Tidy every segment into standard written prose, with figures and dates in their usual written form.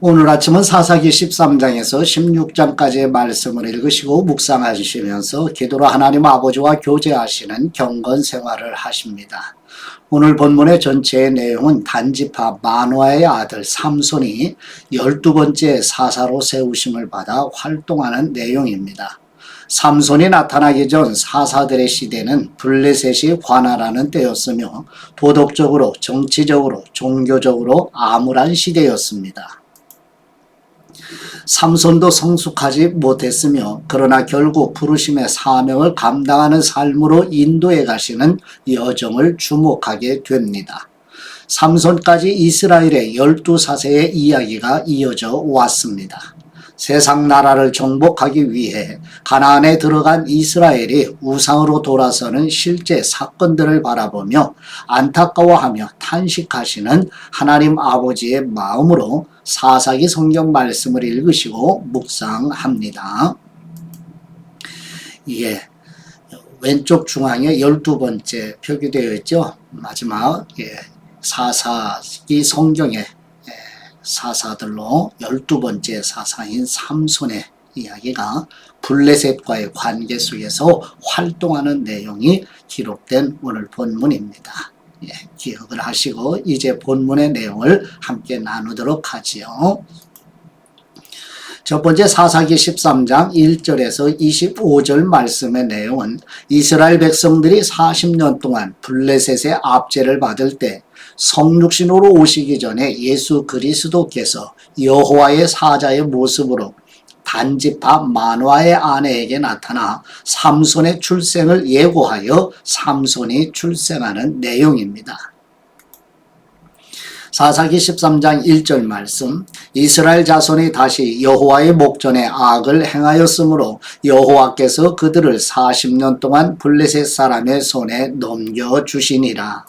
오늘 아침은 사사기 13장에서 16장까지의 말씀을 읽으시고 묵상하시면서 기도로 하나님 아버지와 교제하시는 경건 생활을 하십니다. 오늘 본문의 전체의 내용은 단지파 마노아의 아들 삼손이 12번째 사사로 세우심을 받아 활동하는 내용입니다. 삼손이 나타나기 전 사사들의 시대는 블레셋이 관할하는 때였으며 도덕적으로, 정치적으로, 종교적으로 암울한 시대였습니다. 삼손도 성숙하지 못했으며 그러나 결국 부르심의 사명을 감당하는 삶으로 인도해 가시는 여정을 주목하게 됩니다. 삼손까지 이스라엘의 12사세의 이야기가 이어져 왔습니다. 세상 나라를 정복하기 위해 가나안에 들어간 이스라엘이 우상으로 돌아서는 실제 사건들을 바라보며 안타까워하며 탄식하시는 하나님 아버지의 마음으로 사사기 성경 말씀을 읽으시고 묵상합니다. 왼쪽 중앙에 12번째 표기되어 있죠. 마지막 사사기 성경에 사사들로 12번째 사사인 삼손의 이야기가 블레셋과의 관계 속에서 활동하는 내용이 기록된 오늘 본문입니다. 기억을 하시고 이제 본문의 내용을 함께 나누도록 하지요. 첫 번째 사사기 13장 1절에서 25절 말씀의 내용은 이스라엘 백성들이 40년 동안 블레셋의 압제를 받을 때 성육신으로 오시기 전에 예수 그리스도께서 여호와의 사자의 모습으로 단지파 마노아의 아내에게 나타나 삼손의 출생을 예고하여 삼손이 출생하는 내용입니다. 사사기 13장 1절 말씀, 이스라엘 자손이 다시 여호와의 목전에 악을 행하였으므로 여호와께서 그들을 40년 동안 블레셋 사람의 손에 넘겨주시니라.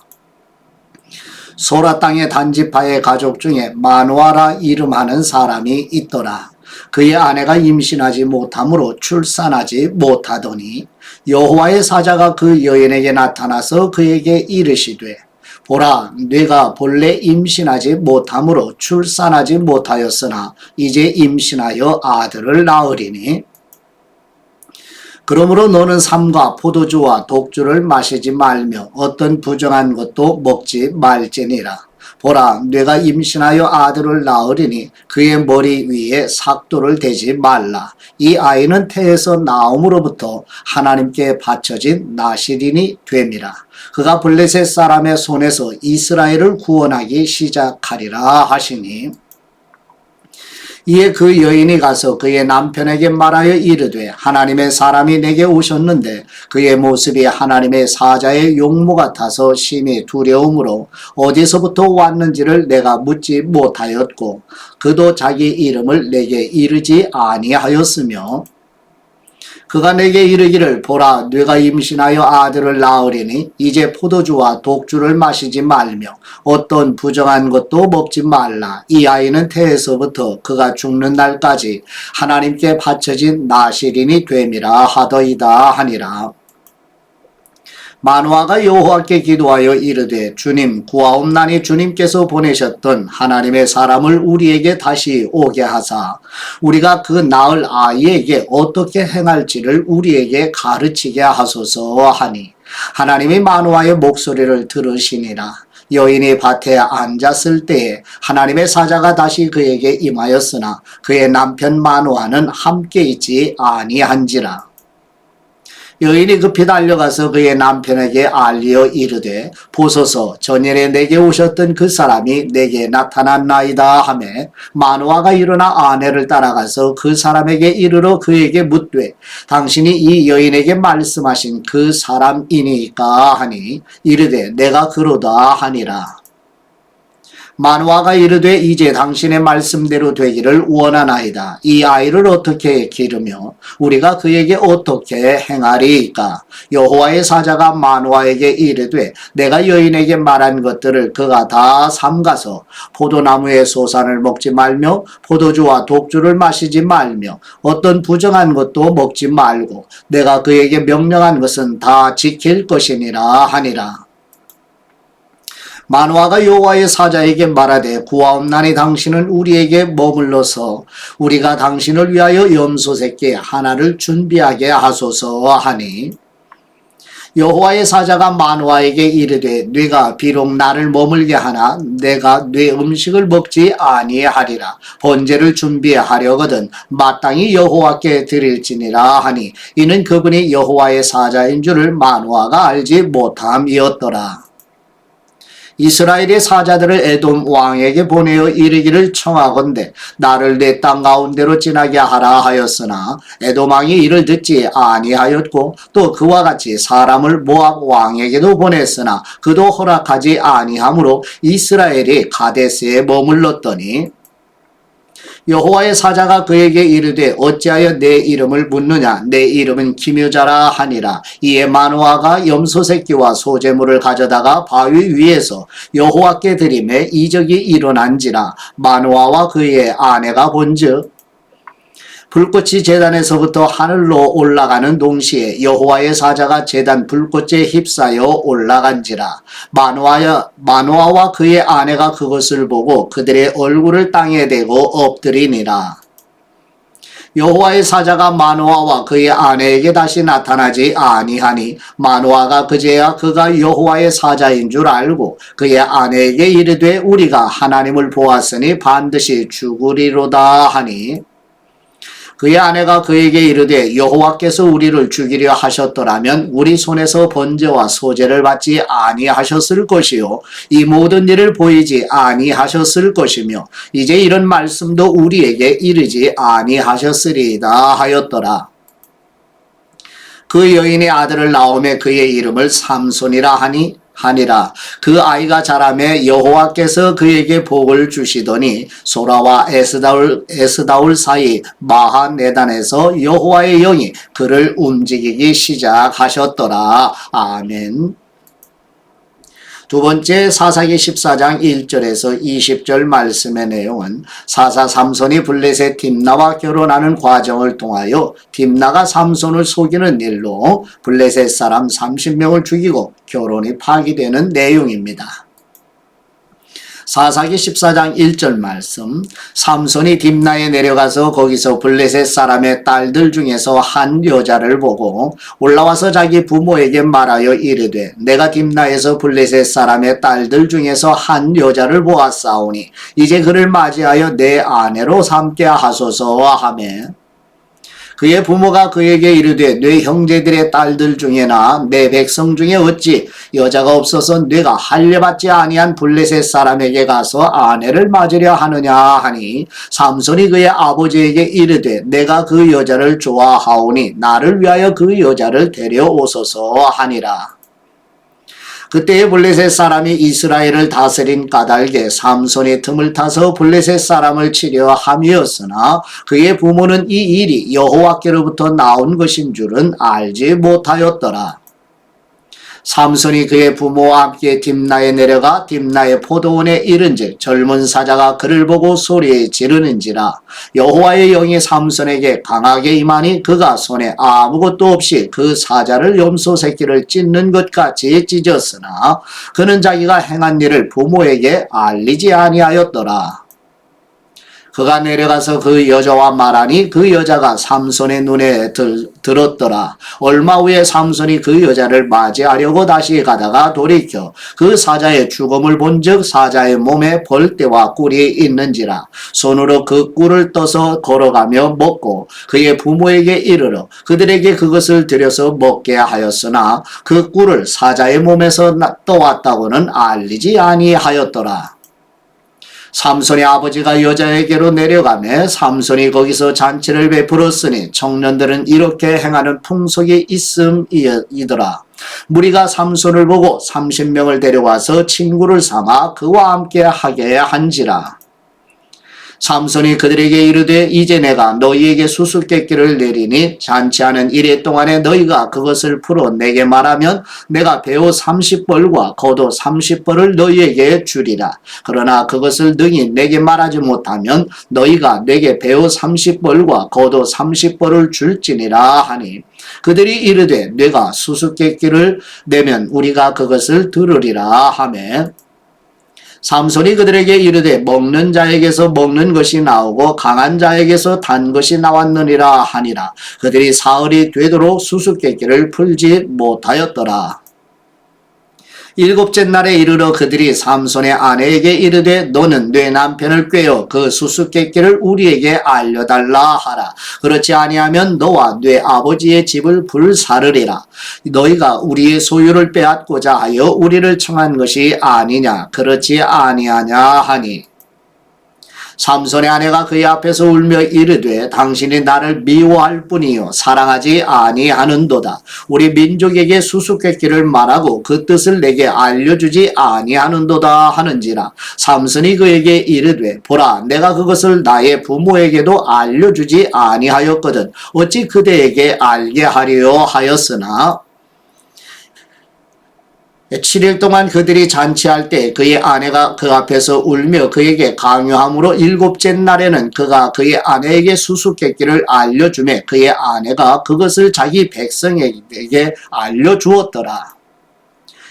소라 땅의 단지파의 가족 중에 마노아라 이름하는 사람이 있더라. 그의 아내가 임신하지 못하므로 출산하지 못하더니 여호와의 사자가 그 여인에게 나타나서 그에게 이르시되 보라, 네가 본래 임신하지 못하므로 출산하지 못하였으나 이제 임신하여 아들을 낳으리니 그러므로 너는 삼과 포도주와 독주를 마시지 말며 어떤 부정한 것도 먹지 말지니라. 보라, 네가 임신하여 아들을 낳으리니 그의 머리 위에 삭도를 대지 말라. 이 아이는 태에서 나옴으로부터 하나님께 바쳐진 나실인이 됨이라. 그가 블레셋 사람의 손에서 이스라엘을 구원하기 시작하리라 하시니 이에 그 여인이 가서 그의 남편에게 말하여 이르되 하나님의 사람이 내게 오셨는데 그의 모습이 하나님의 사자의 용모 같아서 심히 두려움으로 어디서부터 왔는지를 내가 묻지 못하였고 그도 자기 이름을 내게 이르지 아니하였으며 그가 내게 이르기를 보라, 네가 임신하여 아들을 낳으리니 이제 포도주와 독주를 마시지 말며 어떤 부정한 것도 먹지 말라. 이 아이는 태에서부터 그가 죽는 날까지 하나님께 바쳐진 나실인이 됨이라 하더이다 하니라. 마노아가 여호와께 기도하여 이르되 주님, 구하옵나니 주님께서 보내셨던 하나님의 사람을 우리에게 다시 오게 하사 우리가 그 낳을 아이에게 어떻게 행할지를 우리에게 가르치게 하소서 하니 하나님이 마노아의 목소리를 들으시니라. 여인이 밭에 앉았을 때에 하나님의 사자가 다시 그에게 임하였으나 그의 남편 마노아는 함께 있지 아니한지라. 여인이 급히 달려가서 그의 남편에게 알리어 이르되 보소서, 전일에 내게 오셨던 그 사람이 내게 나타났나이다 하매 마노아가 일어나 아내를 따라가서 그 사람에게 이르러 그에게 묻되 당신이 이 여인에게 말씀하신 그 사람이니까 하니 이르되 내가 그러다 하니라. 마노아가 이르되 이제 당신의 말씀대로 되기를 원하나이다. 이 아이를 어떻게 기르며 우리가 그에게 어떻게 행하리이까? 여호와의 사자가 마노아에게 이르되 내가 여인에게 말한 것들을 그가 다 삼가서 포도나무의 소산을 먹지 말며 포도주와 독주를 마시지 말며 어떤 부정한 것도 먹지 말고 내가 그에게 명령한 것은 다 지킬 것이니라 하니라. 마노아가 여호와의 사자에게 말하되 구하옵나니 당신은 우리에게 머물러서 우리가 당신을 위하여 염소 새끼 하나를 준비하게 하소서 하니 여호와의 사자가 마노아에게 이르되 네가 비록 나를 머물게 하나 내가 네 음식을 먹지 아니하리라. 번제를 준비하려거든 마땅히 여호와께 드릴지니라 하니 이는 그분이 여호와의 사자인 줄을 마노아가 알지 못함이었더라. 이스라엘의 사자들을 에돔 왕에게 보내어 이르기를 청하건대 나를 내 땅 가운데로 지나게 하라 하였으나 에돔 왕이 이를 듣지 아니하였고 또 그와 같이 사람을 모압 왕에게도 보냈으나 그도 허락하지 아니하므로 이스라엘이 가데스에 머물렀더니 여호와의 사자가 그에게 이르되 어찌하여 내 이름을 묻느냐 내 이름은 기묘자라 하니라. 이에 마노아가 염소 새끼와 소제물을 가져다가 바위 위에서 여호와께 드리매 이적이 일어난지라. 마노아와 그의 아내가 본즉 불꽃이 제단에서부터 하늘로 올라가는 동시에 여호와의 사자가 제단 불꽃에 휩싸여 올라간지라. 마노아와 그의 아내가 그것을 보고 그들의 얼굴을 땅에 대고 엎드리니라. 여호와의 사자가 마노아와 그의 아내에게 다시 나타나지 아니하니 마노아가 그제야 그가 여호와의 사자인 줄 알고 그의 아내에게 이르되 우리가 하나님을 보았으니 반드시 죽으리로다 하니 그의 아내가 그에게 이르되 여호와께서 우리를 죽이려 하셨더라면 우리 손에서 번제와 소제를 받지 아니하셨을 것이요 이 모든 일을 보이지 아니하셨을 것이며 이제 이런 말씀도 우리에게 이르지 아니하셨으리이다 하였더라. 그 여인의 아들을 낳음에 그의 이름을 삼손이라 하니라. 그 아이가 자라매 여호와께서 그에게 복을 주시더니 소라와 에스다울 사이 마하네단에서 여호와의 영이 그를 움직이기 시작하셨더라. 아멘. 두 번째 사사기 14장 1절에서 20절 말씀의 내용은 사사 삼손이 블레셋 딥나와 결혼하는 과정을 통하여 딥나가 삼손을 속이는 일로 블레셋 사람 30명을 죽이고 결혼이 파기되는 내용입니다. 사사기 14장 1절 말씀 삼손이 딥나에 내려가서 거기서 블레셋 사람의 딸들 중에서 한 여자를 보고 올라와서 자기 부모에게 말하여 이르되 내가 딥나에서 블레셋 사람의 딸들 중에서 한 여자를 보았사오니 이제 그를 맞이하여 내 아내로 삼게 하소서 하매 그의 부모가 그에게 이르되 네 형제들의 딸들 중에나 내 백성 중에 어찌 여자가 없어서 네가 할례받지 아니한 블레셋 사람에게 가서 아내를 맞으려 하느냐 하니 삼손이 그의 아버지에게 이르되 내가 그 여자를 좋아하오니 나를 위하여 그 여자를 데려오소서 하니라. 그때에 블레셋 사람이 이스라엘을 다스린 까닭에 삼손이 틈을 타서 블레셋 사람을 치려 함이었으나 그의 부모는 이 일이 여호와께로부터 나온 것인 줄은 알지 못하였더라. 삼손이 그의 부모와 함께 딥나에 내려가 딥나의 포도원에 이른즉 젊은 사자가 그를 보고 소리 지르는지라. 여호와의 영이 삼손에게 강하게 임하니 그가 손에 아무것도 없이 그 사자를 염소 새끼를 찢는 것 같이 찢었으나 그는 자기가 행한 일을 부모에게 알리지 아니하였더라. 그가 내려가서 그 여자와 말하니 그 여자가 삼손의 눈에 들었더라. 얼마 후에 삼손이 그 여자를 맞이하려고 다시 가다가 돌이켜 그 사자의 죽음을 본즉 사자의 몸에 벌떼와 꿀이 있는지라. 손으로 그 꿀을 떠서 걸어가며 먹고 그의 부모에게 이르러 그들에게 그것을 들여서 먹게 하였으나 그 꿀을 사자의 몸에서 떠왔다고는 알리지 아니하였더라. 삼손의 아버지가 여자에게로 내려가매 삼손이 거기서 잔치를 베풀었으니 청년들은 이렇게 행하는 풍속이 있음이더라. 무리가 삼손을 보고 30명을 데려와서 친구를 삼아 그와 함께 하게 한지라. 삼손이 그들에게 이르되 이제 내가 너희에게 수수께끼를 내리니 잔치하는 이래 동안에 너희가 그것을 풀어 내게 말하면 내가 배우 30벌과 겉옷 30벌을 너희에게 주리라. 그러나 그것을 능히 내게 말하지 못하면 너희가 내게 배우 30벌과 겉옷 30벌을 줄지니라 하니 그들이 이르되 내가 수수께끼를 내면 우리가 그것을 들으리라 하매 삼손이 그들에게 이르되 먹는 자에게서 먹는 것이 나오고 강한 자에게서 단 것이 나왔느니라 하니라. 그들이 사흘이 되도록 수수께끼를 풀지 못하였더라. 일곱째 날에 이르러 그들이 삼손의 아내에게 이르되 너는 네 남편을 꾀어 그 수수께끼를 우리에게 알려달라 하라. 그렇지 아니하면 너와 네 아버지의 집을 불사르리라. 너희가 우리의 소유를 빼앗고자 하여 우리를 청한 것이 아니냐. 그렇지 아니하냐 하니 삼손의 아내가 그의 앞에서 울며 이르되 당신이 나를 미워할 뿐이요 사랑하지 아니하는도다. 우리 민족에게 수수께끼를 말하고 그 뜻을 내게 알려주지 아니하는도다 하는지라. 삼손이 그에게 이르되 보라 내가 그것을 나의 부모에게도 알려주지 아니하였거든 어찌 그대에게 알게 하려 하였으나 7일 동안 그들이 잔치할 때 그의 아내가 그 앞에서 울며 그에게 강요함으로 일곱째 날에는 그가 그의 아내에게 수수께끼를 알려주매 그의 아내가 그것을 자기 백성에게 알려주었더라.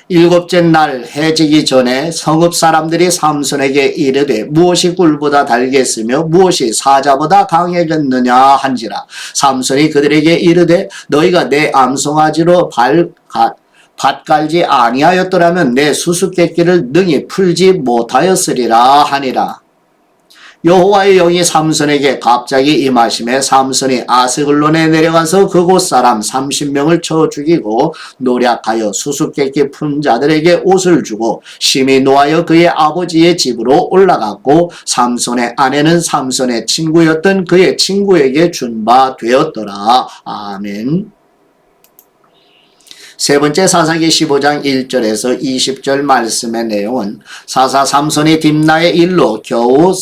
일곱째 날 해지기 전에 성읍 사람들이 삼손에게 이르되 무엇이 꿀보다 달겠으며 무엇이 사자보다 강하겠느냐 한지라. 삼손이 그들에게 이르되 너희가 내 암송아지로 밭 갈지 아니하였더라면 내 수수께끼를 능히 풀지 못하였으리라 하니라. 여호와의 영이 삼손에게 갑자기 임하심에 삼손이 아스글론에 내려가서 그곳 사람 30명을 쳐 죽이고 노략하여 수수께끼 푼 자들에게 옷을 주고 심히 노하여 그의 아버지의 집으로 올라갔고 삼손의 아내는 삼손의 친구였던 그의 친구에게 준 바 되었더라. 아멘. 세 번째 사사기 15장 1절에서 20절 말씀의 내용은 사사 삼손이 딥나의 일로 겨우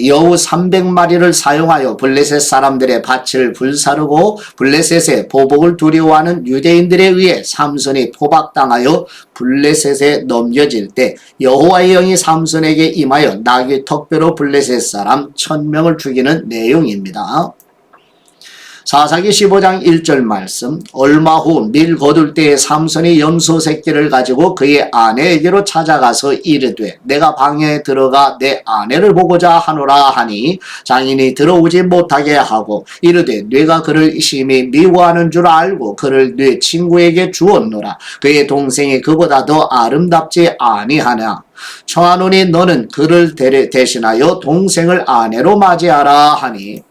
여우 300마리를 사용하여 블레셋 사람들의 밭을 불사르고 블레셋의 보복을 두려워하는 유대인들에 의해 삼손이 포박당하여 블레셋에 넘겨질 때 여호와의 영이 삼손에게 임하여 나귀 턱뼈로 블레셋 사람 1000명을 죽이는 내용입니다. 사사기 15장 1절 말씀 얼마 후 밀 거둘 때에 삼손이 염소 새끼를 가지고 그의 아내에게로 찾아가서 이르되 내가 방에 들어가 내 아내를 보고자 하노라 하니 장인이 들어오지 못하게 하고 이르되 네가 그를 심히 미워하는 줄 알고 그를 네 친구에게 주었노라. 그의 동생이 그보다 더 아름답지 아니하냐. 청하노니 너는 그를 대신하여 동생을 아내로 맞이하라 하니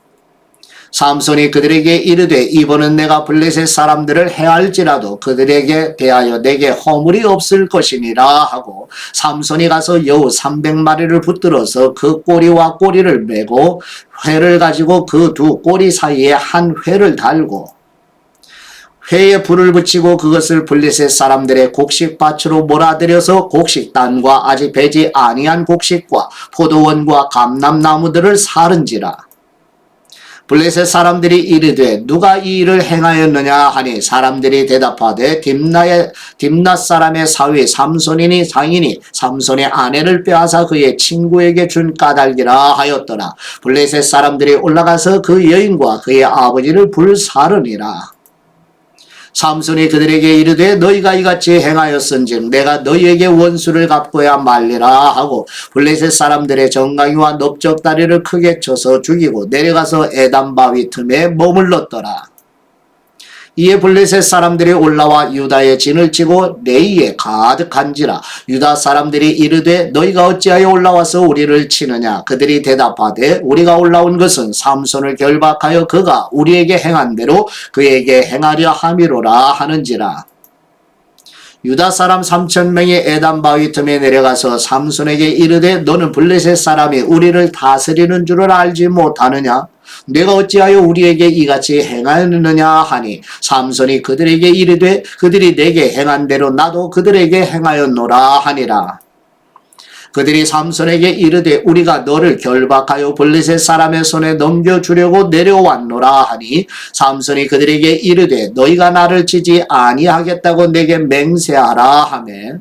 삼손이 그들에게 이르되 이번은 내가 블레셋 사람들을 해할지라도 그들에게 대하여 내게 허물이 없을 것이니라 하고 삼손이 가서 여우 300마리를 붙들어서 그 꼬리와 꼬리를 메고 회를 가지고 그 두 꼬리 사이에 한 회를 달고 회에 불을 붙이고 그것을 블레셋 사람들의 곡식밭으로 몰아들여서 곡식단과 아직 배지 아니한 곡식과 포도원과 감람나무들을 사른지라. 블레셋 사람들이 이르되 누가 이 일을 행하였느냐 하니 사람들이 대답하되 딥낫 사람의 사위 삼손이니 장인이 삼손의 아내를 빼앗아 그의 친구에게 준 까닭이라 하였더라. 블레셋 사람들이 올라가서 그 여인과 그의 아버지를 불사르니라. 삼손이 그들에게 이르되 너희가 이같이 행하였은즉 내가 너희에게 원수를 갚고야 말리라 하고 블레셋 사람들의 정강이와 넓적다리를 크게 쳐서 죽이고 내려가서 에담 바위 틈에 머물렀더라. 이에 블레셋 사람들이 올라와 유다의 진을 치고 레이에 가득한지라. 유다 사람들이 이르되 너희가 어찌하여 올라와서 우리를 치느냐. 그들이 대답하되 우리가 올라온 것은 삼손을 결박하여 그가 우리에게 행한 대로 그에게 행하려 함이로라 하는지라. 유다 사람 3000명이 에담 바위 틈에 내려가서 삼손에게 이르되 너는 블레셋 사람이 우리를 다스리는 줄을 알지 못하느냐. 내가 어찌하여 우리에게 이같이 행하였느냐 하니 삼손이 그들에게 이르되 그들이 내게 행한 대로 나도 그들에게 행하였노라 하니라. 그들이 삼손에게 이르되 우리가 너를 결박하여 블레셋 사람의 손에 넘겨주려고 내려왔노라 하니 삼손이 그들에게 이르되 너희가 나를 치지 아니하겠다고 내게 맹세하라 하매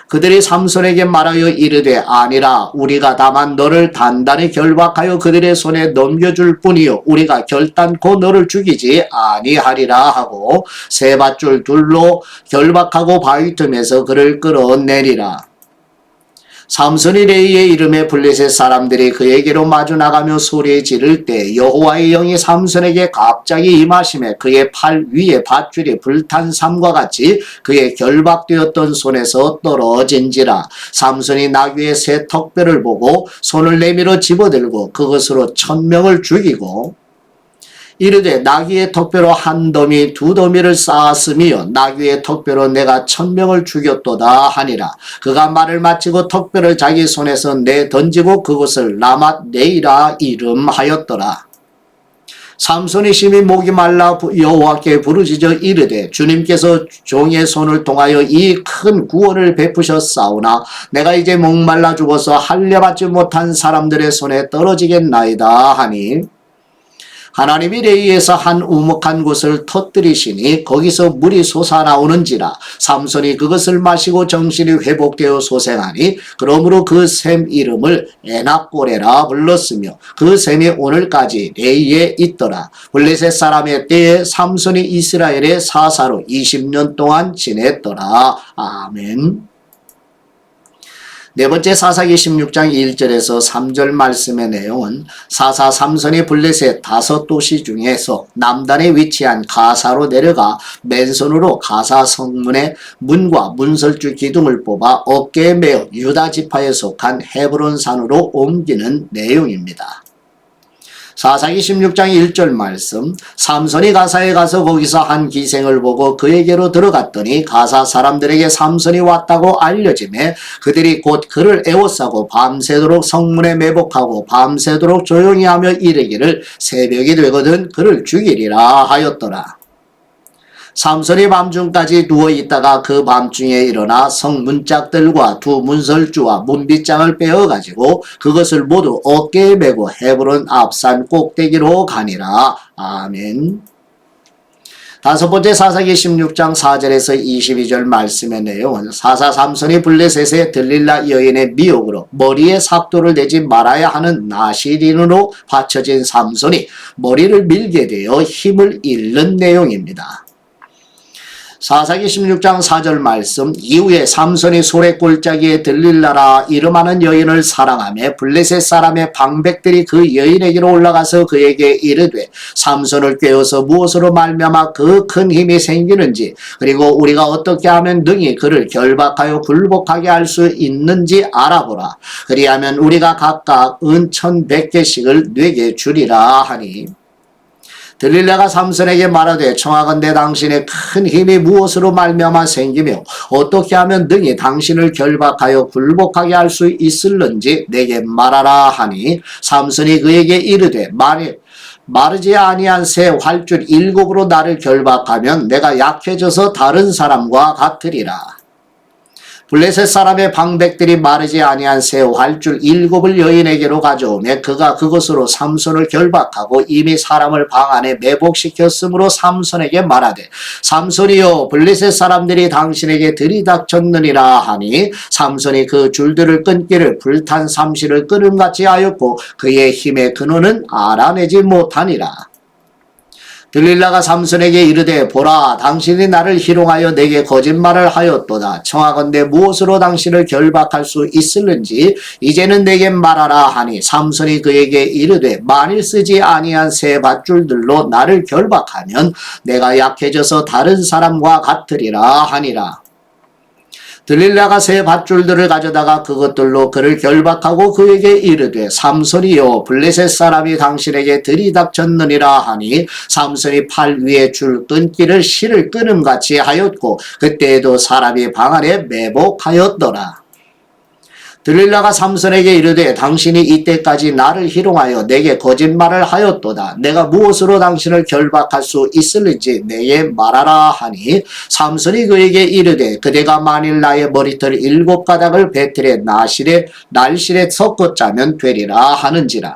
그들이 삼손에게 말하여 이르되 아니라 우리가 다만 너를 단단히 결박하여 그들의 손에 넘겨줄 뿐이요 우리가 결단코 너를 죽이지 아니하리라 하고 세 밧줄 둘로 결박하고 바위 틈에서 그를 끌어내리라. 삼손이 레이의 이름에 블레셋 사람들이 그에게로 마주 나가며 소리 지를 때 여호와의 영이 삼손에게 갑자기 임하심에 그의 팔 위에 밧줄이 불탄 삼과 같이 그의 결박되었던 손에서 떨어진지라. 삼손이 나귀의 새 턱뼈를 보고 손을 내밀어 집어들고 그것으로 1000명을 죽이고 이르되 나귀의 턱뼈로 한 더미 두 더미를 쌓았으며 나귀의 턱뼈로 내가 1000명을 죽였도다 하니라. 그가 말을 마치고 턱뼈를 자기 손에서 내 던지고 그곳을 라맛 네이라 이름하였더라. 삼손이 심히 목이 말라 여호와께 부르짖어 이르되 주님께서 종의 손을 통하여 이 큰 구원을 베푸셨사오나 내가 이제 목말라 죽어서 할례받지 못한 사람들의 손에 떨어지겠나이다 하니 하나님이 레이에서 한 우묵한 곳을 터뜨리시니 거기서 물이 솟아나오는지라. 삼손이 그것을 마시고 정신이 회복되어 소생하니 그러므로 그 샘 이름을 에낙고레라 불렀으며 그 샘이 오늘까지 레이에 있더라. 블레셋 사람의 때에 삼손이 이스라엘의 사사로 20년 동안 지냈더라. 아멘. 네 번째 사사기 16장 1절에서 3절 말씀의 내용은 사사 삼손이 블레셋 5도시 중에서 남단에 위치한 가사로 내려가 맨손으로 가사 성문의 문과 문설주 기둥을 뽑아 어깨에 메어 유다 지파에 속한 헤브론 산으로 옮기는 내용입니다. 사사기 16장 1절 말씀 삼손이 가사에 가서 거기서 한 기생을 보고 그에게로 들어갔더니 가사 사람들에게 삼손이 왔다고 알려지매 그들이 곧 그를 애워싸고 밤새도록 성문에 매복하고 밤새도록 조용히 하며 이르기를 새벽이 되거든 그를 죽이리라 하였더라. 삼손이 밤중까지 누워있다가 그 밤중에 일어나 성문짝들과 두 문설주와 문빗장을 빼어가지고 그것을 모두 어깨에 메고 헤브론 앞산 꼭대기로 가니라. 아멘. 다섯 번째 사사기 16장 4절에서 22절 말씀의 내용은 사사 삼손이 블레셋의 들릴라 여인의 미혹으로 머리에 삭도를 내지 말아야 하는 나시린으로 받쳐진 삼손이 머리를 밀게 되어 힘을 잃는 내용입니다. 사사기 16장 4절 말씀 이후에 삼손이 소래골짜기에 들릴라라 이름하는 여인을 사랑하며 블레셋 사람의 방백들이 그 여인에게로 올라가서 그에게 이르되 삼손을 꾀어서 무엇으로 말미암아 그 큰 힘이 생기는지 그리고 우리가 어떻게 하면 능히 그를 결박하여 굴복하게 할 수 있는지 알아보라. 그리하면 우리가 각각 은 1100개씩을 네게 주리라 하니 들릴라가 삼손에게 말하되 청하건대 당신의 큰 힘이 무엇으로 말미암아 생기며 어떻게 하면 능히 당신을 결박하여 굴복하게 할 수 있을는지 내게 말하라 하니 삼손이 그에게 이르되 마르지 아니한 새 활줄 7으로 나를 결박하면 내가 약해져서 다른 사람과 같으리라. 블레셋 사람의 방백들이 마르지 아니한 새 활줄 7을 여인에게로 가져오며 그가 그것으로 삼손을 결박하고 이미 사람을 방 안에 매복시켰으므로 삼손에게 말하되 삼손이여 블레셋 사람들이 당신에게 들이닥쳤느니라 하니 삼손이 그 줄들을 끊기를 불탄 삼시를 끊음같이 하였고 그의 힘의 근원은 알아내지 못하니라. 들릴라가 삼손에게 이르되 보라 당신이 나를 희롱하여 내게 거짓말을 하였도다. 청하건대 무엇으로 당신을 결박할 수 있을는지 이제는 내게 말하라 하니 삼손이 그에게 이르되 만일 쓰지 아니한 새 밧줄들로 나를 결박하면 내가 약해져서 다른 사람과 같으리라 하니라. 들릴라가 새 밧줄들을 가져다가 그것들로 그를 결박하고 그에게 이르되 삼손이여 블레셋 사람이 당신에게 들이닥쳤느니라 하니 삼손이 팔 위에 줄 끊기를 실을 끊음같이 하였고 그때에도 사람이 방 안에 매복하였더라. 들릴라가 삼손에게 이르되 당신이 이때까지 나를 희롱하여 내게 거짓말을 하였도다. 내가 무엇으로 당신을 결박할 수 있을는지 내게 말하라 하니 삼손이 그에게 이르되 그대가 만일 나의 머리털 7가닥을 배틀의 날실에 섞어 짜면 되리라 하는지라.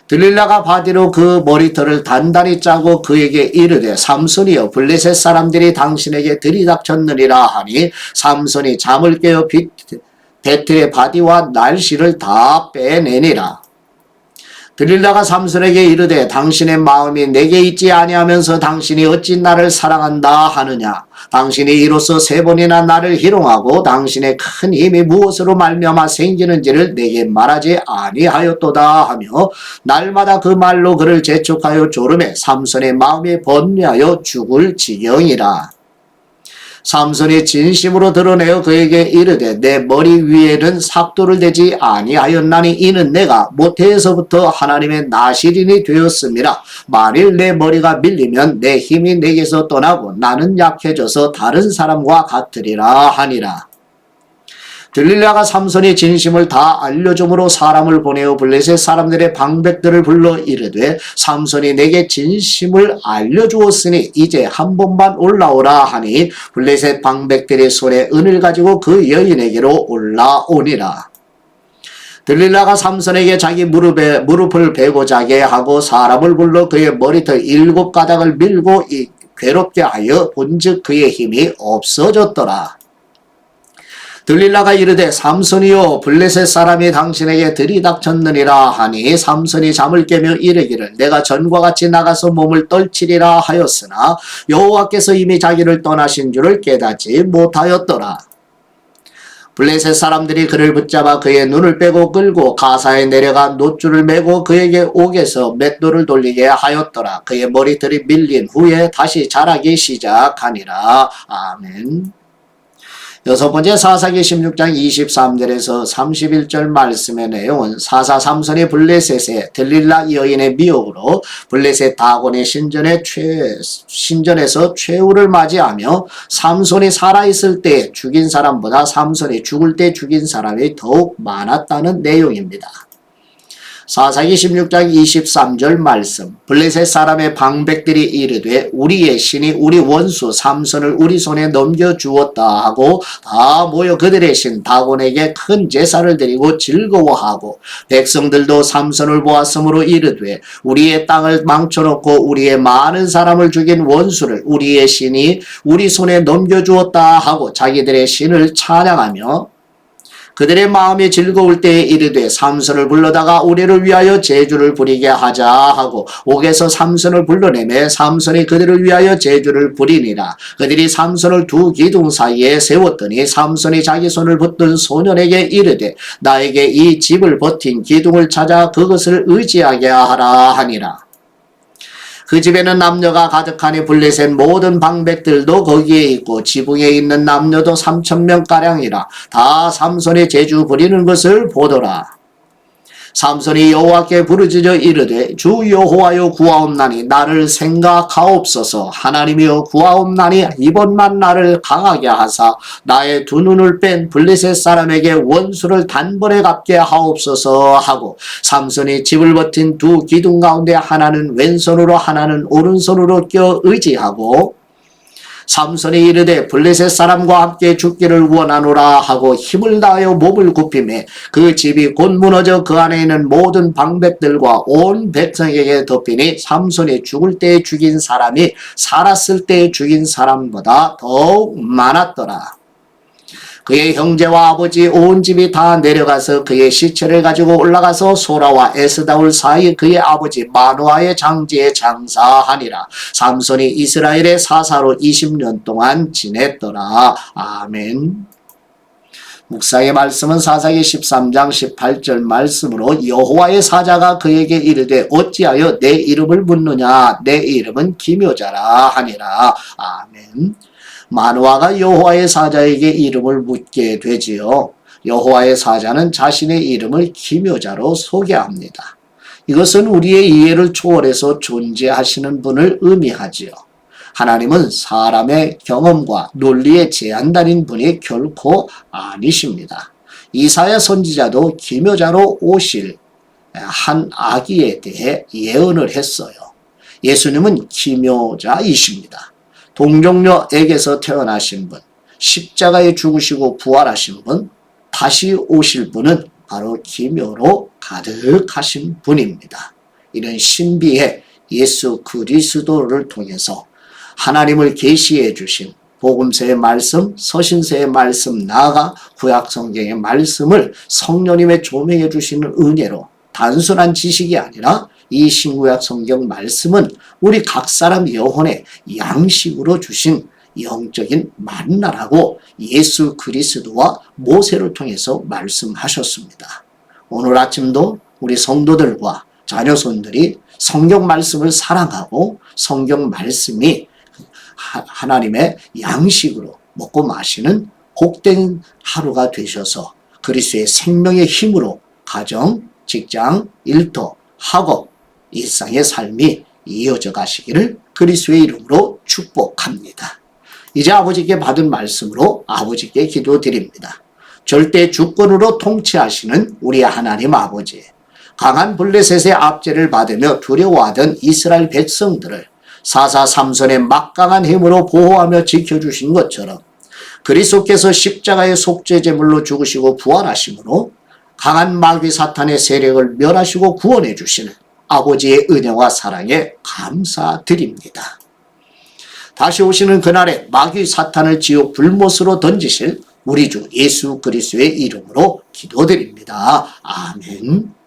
들릴라가 바디로 그 머리털을 단단히 짜고 그에게 이르되 삼손이여 블레셋 사람들이 당신에게 들이닥쳤느니라 하니 삼손이 잠을 깨어 배틀의 바디와 날씨를 다 빼내니라. 들릴라가 삼손에게 이르되 당신의 마음이 내게 있지 아니하면서 당신이 어찌 나를 사랑한다 하느냐. 당신이 이로써 3번이나 나를 희롱하고 당신의 큰 힘이 무엇으로 말미암아 생기는지를 내게 말하지 아니하였도다 하며 날마다 그 말로 그를 재촉하여 조르매 삼손의 마음이 번뇌하여 죽을 지경이라. 삼손이 진심으로 드러내어 그에게 이르되 내 머리 위에는 삭도를 대지 아니하였나니 이는 내가 모태에서부터 하나님의 나실인이 되었음이라. 만일 내 머리가 밀리면 내 힘이 내게서 떠나고 나는 약해져서 다른 사람과 같으리라 하니라. 들릴라가 삼손이 진심을 다 알려줌으로 사람을 보내어 블레셋 사람들의 방백들을 불러 이르되 삼손이 내게 진심을 알려주었으니 이제 한 번만 올라오라 하니 블레셋 방백들이 손에 은을 가지고 그 여인에게로 올라오니라. 들릴라가 삼손에게 자기 무릎을 베고 자게 하고 사람을 불러 그의 머리털 7가닥을 밀고 괴롭게 하여 본즉 그의 힘이 없어졌더라. 들릴라가 이르되 삼손이여 블레셋 사람이 당신에게 들이닥쳤느니라 하니 삼손이 잠을 깨며 이르기를 내가 전과 같이 나가서 몸을 떨치리라 하였으나 여호와께서 이미 자기를 떠나신 줄을 깨닫지 못하였더라. 블레셋 사람들이 그를 붙잡아 그의 눈을 빼고 끌고 가사에 내려가 놋줄을 메고 그에게 옥에서 맷돌을 돌리게 하였더라. 그의 머리털이 밀린 후에 다시 자라기 시작하니라. 아멘. 6번째 사사기 16장 23절에서 31절 말씀의 내용은 사사 삼손이 블레셋의 들릴라 여인의 미혹으로 블레셋 다곤의 신전에서 최후를 맞이하며 삼손이 살아있을 때 죽인 사람보다 삼손이 죽을 때 죽인 사람이 더욱 많았다는 내용입니다. 사사기 16장 23절 말씀 블레셋 사람의 방백들이 이르되 우리의 신이 우리 원수 삼손을 우리 손에 넘겨주었다 하고 다 모여 그들의 신 다곤에게 큰 제사를 드리고 즐거워하고 백성들도 삼손을 보았으므로 이르되 우리의 땅을 망쳐놓고 우리의 많은 사람을 죽인 원수를 우리의 신이 우리 손에 넘겨주었다 하고 자기들의 신을 찬양하며 그들의 마음이 즐거울 때에 이르되 삼손을 불러다가 우리를 위하여 제주를 부리게 하자 하고 옥에서 삼손을 불러내매 삼손이 그들을 위하여 제주를 부리니라. 그들이 삼손을 두 기둥 사이에 세웠더니 삼손이 자기 손을 붙든 소년에게 이르되 나에게 이 집을 버틴 기둥을 찾아 그것을 의지하게 하라 하니라. 그 집에는 남녀가 가득하니 블레셋 모든 방백들도 거기에 있고 지붕에 있는 남녀도 3,000명가량이라 다 삼손이 제주 부리는 것을 보더라. 삼손이 여호와께 부르짖어 이르되 주 여호와여 구하옵나니 나를 생각하옵소서. 하나님이여 구하옵나니 이번만 나를 강하게 하사 나의 두 눈을 뺀 블레셋 사람에게 원수를 단번에 갚게 하옵소서 하고 삼손이 집을 버틴 두 기둥 가운데 하나는 왼손으로 하나는 오른손으로 껴 의지하고 삼손이 이르되 블레셋 사람과 함께 죽기를 원하노라 하고 힘을 다하여 몸을 굽히매 그 집이 곧 무너져 그 안에 있는 모든 방백들과 온 백성에게 덮이니 삼손이 죽을 때 죽인 사람이 살았을 때 죽인 사람보다 더욱 많았더라. 그의 형제와 아버지 온 집이 다 내려가서 그의 시체를 가지고 올라가서 소라와 에스다울 사이 그의 아버지 마노아의 장지에 장사하니라. 삼손이 이스라엘의 사사로 20년 동안 지냈더라. 아멘. 묵상의 말씀은 사사기 13장 18절 말씀으로 여호와의 사자가 그에게 이르되 어찌하여 내 이름을 묻느냐 내 이름은 기묘자라 하니라. 아멘. 마노아가 여호와의 사자에게 이름을 묻게 되지요. 여호와의 사자는 자신의 이름을 기묘자로 소개합니다. 이것은 우리의 이해를 초월해서 존재하시는 분을 의미하지요. 하나님은 사람의 경험과 논리에 제한달인 분이 결코 아니십니다. 이사야 선지자도 기묘자로 오실 한 아기에 대해 예언을 했어요. 예수님은 기묘자이십니다. 동정녀에게서 태어나신 분, 십자가에 죽으시고 부활하신 분, 다시 오실 분은 바로 기묘로 가득하신 분입니다. 이런 신비의 예수 그리스도를 통해서 하나님을 계시해 주신 복음서의 말씀, 서신서의 말씀, 나아가 구약성경의 말씀을 성령님의 조명해 주시는 은혜로 단순한 지식이 아니라 이 신구약 성경 말씀은 우리 각 사람 영혼의 양식으로 주신 영적인 만나라고 예수 그리스도와 모세를 통해서 말씀하셨습니다. 오늘 아침도 우리 성도들과 자녀손들이 성경 말씀을 사랑하고 성경 말씀이 하나님의 양식으로 먹고 마시는 복된 하루가 되셔서 그리스도의 생명의 힘으로 가정, 직장, 일터, 학업, 일상의 삶이 이어져 가시기를 그리스도의 이름으로 축복합니다. 이제 아버지께 받은 말씀으로 아버지께 기도드립니다. 절대 주권으로 통치하시는 우리 하나님 아버지, 강한 블레셋의 압제를 받으며 두려워하던 이스라엘 백성들을 443선의 막강한 힘으로 보호하며 지켜주신 것처럼 그리스도께서 십자가의 속죄제물로 죽으시고 부활하심으로 강한 마귀 사탄의 세력을 멸하시고 구원해 주시는 아버지의 은혜와 사랑에 감사드립니다. 다시 오시는 그날에 마귀 사탄을 지옥 불못으로 던지실 우리 주 예수 그리스도의 이름으로 기도드립니다. 아멘.